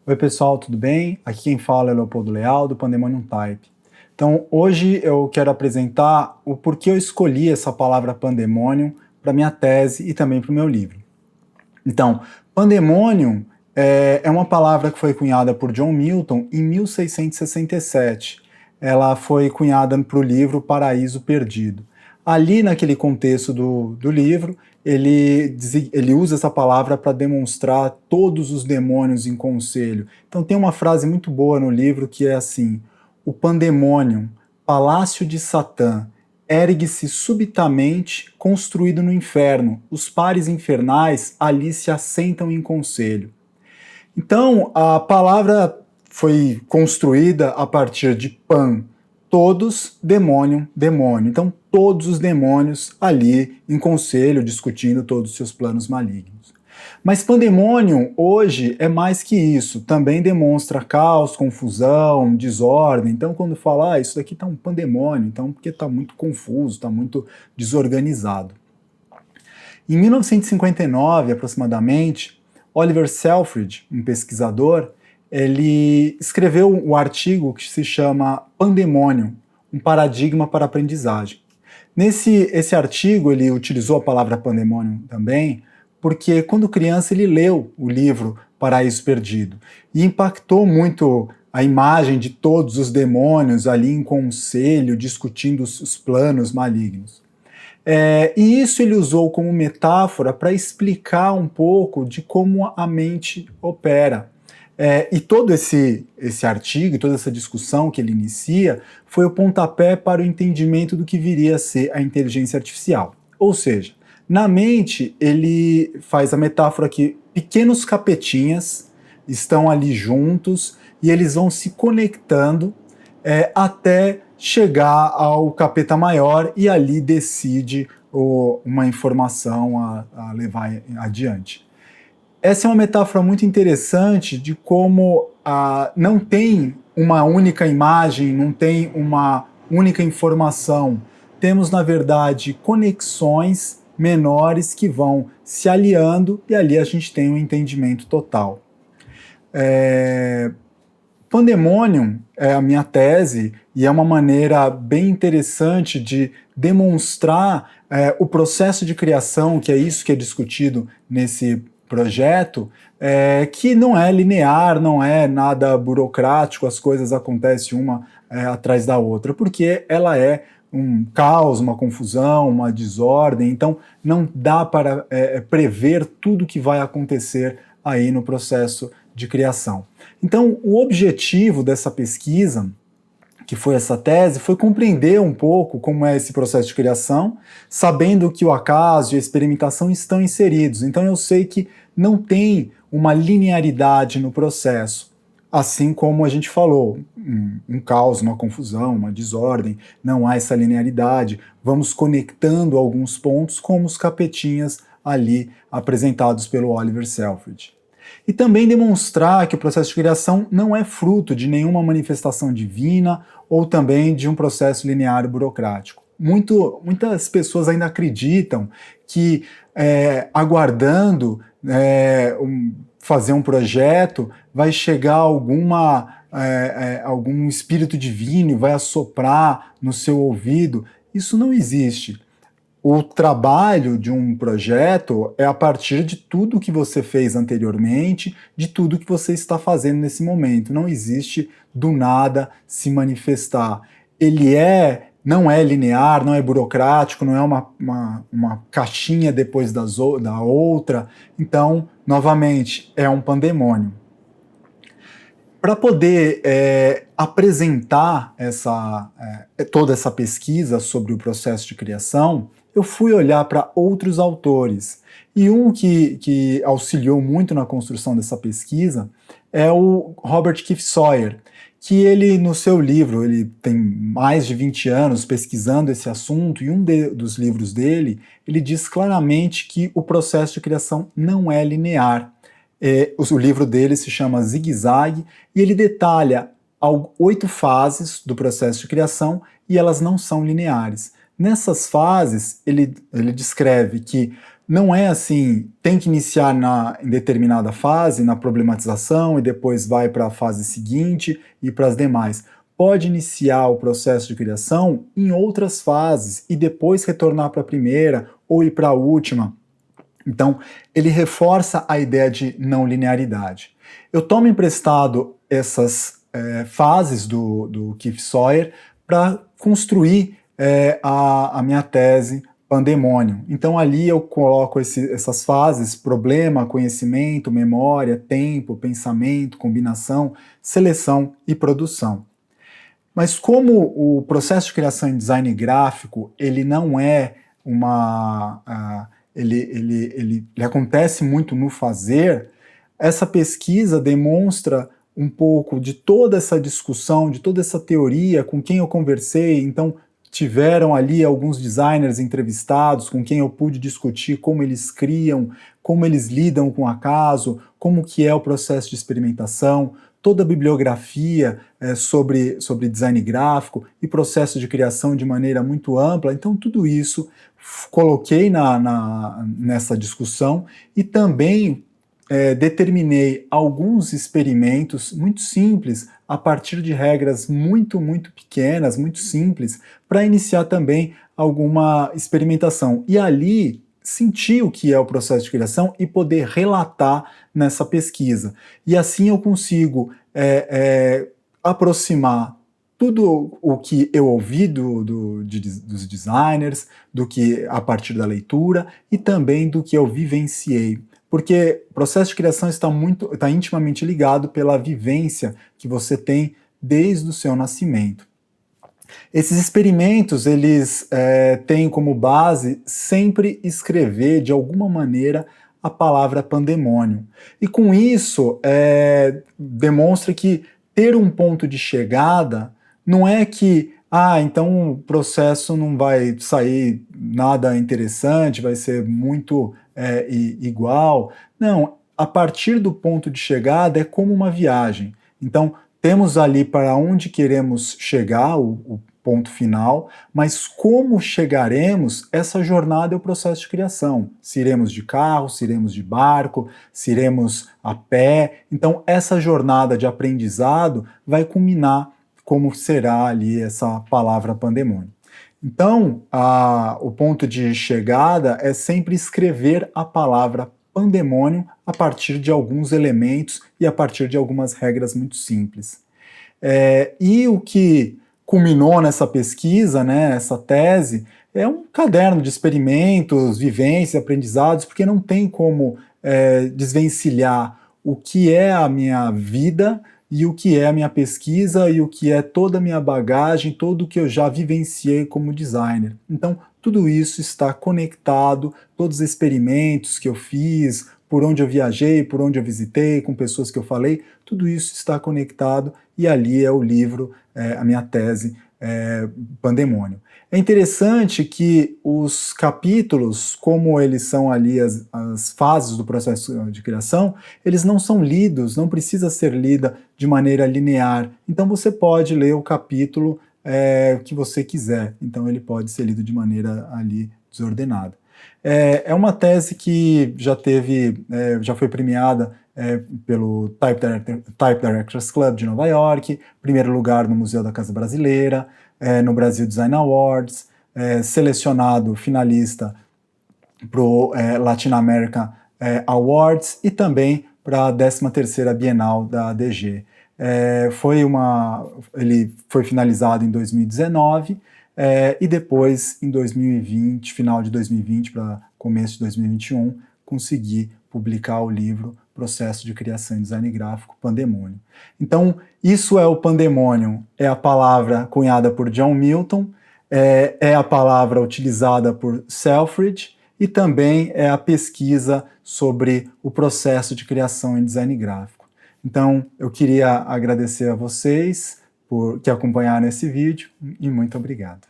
Oi pessoal, tudo bem? Aqui quem fala é Leopoldo Leal, do Pandemonium Type. Então, hoje eu quero apresentar o porquê eu escolhi essa palavra pandemonium para minha tese e também para o meu livro. Então, pandemonium é uma palavra que foi cunhada por John Milton em 1667. Ela foi cunhada para o livro Paraíso Perdido. Ali, naquele contexto do livro, ele usa essa palavra para demonstrar todos os demônios em conselho. Então tem uma frase muito boa no livro que é assim: o pandemonium, palácio de Satã, ergue-se subitamente, construído no inferno. Os pares infernais ali se assentam em conselho. Então, a palavra foi construída a partir de pan, todos, demônio, demônio. Então, todos os demônios ali em conselho, discutindo todos os seus planos malignos. Mas pandemonium, hoje, é mais que isso. Também demonstra caos, confusão, desordem. Então, quando fala, isso daqui está um pandemônio, então, porque está muito confuso, está muito desorganizado. Em 1959, aproximadamente, Oliver Selfridge, um pesquisador, ele escreveu um artigo que se chama Pandemonium, um paradigma para a aprendizagem. Esse artigo, ele utilizou a palavra pandemonium também, porque quando criança ele leu o livro Paraíso Perdido e impactou muito a imagem de todos os demônios ali em conselho, discutindo os planos malignos. E isso ele usou como metáfora para explicar um pouco de como a mente opera. E todo esse artigo, toda essa discussão que ele inicia, foi o pontapé para o entendimento do que viria a ser a inteligência artificial. Ou seja, na mente ele faz a metáfora que pequenos capetinhas estão ali juntos e eles vão se conectando até chegar ao capeta maior e ali decide uma informação a levar adiante. Essa é uma metáfora muito interessante de como não tem uma única imagem, não tem uma única informação. Temos, na verdade, conexões menores que vão se aliando e ali a gente tem um entendimento total. Pandemonium é a minha tese e é uma maneira bem interessante de demonstrar o processo de criação, que é isso que é discutido nesse projeto, que não é linear, não é nada burocrático, as coisas acontecem uma atrás da outra, porque ela é um caos, uma confusão, uma desordem, então não dá para prever tudo que vai acontecer aí no processo de criação. Então, o objetivo dessa pesquisa, que foi essa tese, foi compreender um pouco como é esse processo de criação, sabendo que o acaso e a experimentação estão inseridos. Então eu sei que não tem uma linearidade no processo, assim como a gente falou, um caos, uma confusão, uma desordem, não há essa linearidade, vamos conectando alguns pontos como os capetinhas ali apresentados pelo Oliver Selfridge. E também demonstrar que o processo de criação não é fruto de nenhuma manifestação divina ou também de um processo linear e burocrático. Muitas pessoas ainda acreditam que aguardando fazer um projeto vai chegar algum espírito divino e vai assoprar no seu ouvido. Isso não existe. O trabalho de um projeto é a partir de tudo que você fez anteriormente, de tudo que você está fazendo nesse momento. Não existe do nada se manifestar. Ele não é linear, não é burocrático, não é uma caixinha depois da outra. Então, novamente, é um pandemônio. Para poder apresentar toda essa pesquisa sobre o processo de criação, eu fui olhar para outros autores. E um que auxiliou muito na construção dessa pesquisa é o Robert Keith Sawyer, que ele, no seu livro, ele tem mais de 20 anos pesquisando esse assunto, e dos livros dele, ele diz claramente que o processo de criação não é linear. O livro dele se chama Zig Zag, e ele detalha 8 fases do processo de criação, e elas não são lineares. Nessas fases, ele descreve que não é assim, tem que iniciar em determinada fase, na problematização, e depois vai para a fase seguinte e para as demais. Pode iniciar o processo de criação em outras fases e depois retornar para a primeira ou ir para a última. Então, ele reforça a ideia de não linearidade. Eu tomo emprestado essas fases do Keith Sawyer para construir a minha tese Pandemônio. Então ali eu coloco essas fases: problema, conhecimento, memória, tempo, pensamento, combinação, seleção e produção. Mas como o processo de criação em design gráfico, ele não é ele acontece muito no fazer, essa pesquisa demonstra um pouco de toda essa discussão, de toda essa teoria com quem eu conversei. Então tiveram ali alguns designers entrevistados com quem eu pude discutir como eles criam, como eles lidam com o acaso, como que é o processo de experimentação, toda a bibliografia sobre design gráfico e processo de criação de maneira muito ampla. Então tudo isso coloquei nessa discussão e também determinei alguns experimentos muito simples, a partir de regras muito pequenas, muito simples, para iniciar também alguma experimentação. E ali sentir o que é o processo de criação e poder relatar nessa pesquisa. E assim eu consigo aproximar tudo o que eu ouvi dos designers, do que a partir da leitura e também do que eu vivenciei. Porque o processo de criação está intimamente ligado pela vivência que você tem desde o seu nascimento. Esses experimentos, eles têm como base sempre escrever, de alguma maneira, a palavra pandemônio. E com isso, demonstra que ter um ponto de chegada não é que, então o processo não vai sair nada interessante, vai ser muito igual. Não, a partir do ponto de chegada é como uma viagem. Então, temos ali para onde queremos chegar, o ponto final, mas como chegaremos, essa jornada é o processo de criação. Se iremos de carro, se iremos de barco, se iremos a pé. Então, essa jornada de aprendizado vai culminar como será ali essa palavra pandemônio. Então, o ponto de chegada é sempre escrever a palavra pandemônio a partir de alguns elementos e a partir de algumas regras muito simples. E o que culminou nessa pesquisa, né, essa tese, é um caderno de experimentos, vivências, aprendizados, porque não tem como desvencilhar o que é a minha vida e o que é a minha pesquisa e o que é toda a minha bagagem, tudo o que eu já vivenciei como designer. Então, tudo isso está conectado, todos os experimentos que eu fiz, por onde eu viajei, por onde eu visitei, com pessoas que eu falei, tudo isso está conectado e ali é o livro, a minha tese, Pandemônio. É interessante que os capítulos, como eles são ali as fases do processo de criação, eles não são lidos, não precisa ser lida de maneira linear. Então você pode ler o capítulo que você quiser. Então ele pode ser lido de maneira ali desordenada. É uma tese que já foi premiada pelo Type Directors Club de Nova York, primeiro lugar no Museu da Casa Brasileira, no Brasil Design Awards, selecionado finalista para o Latin America Awards e também para a 13ª Bienal da ADG. Ele foi finalizado em 2019 e depois em 2020, final de 2020 para começo de 2021, consegui publicar o livro Processo de Criação e Design Gráfico, Pandemônio. Então, isso é o pandemônio, é a palavra cunhada por John Milton, é a palavra utilizada por Selfridge e também é a pesquisa sobre o processo de criação em design gráfico. Então, eu queria agradecer a vocês que acompanharam esse vídeo e muito obrigado.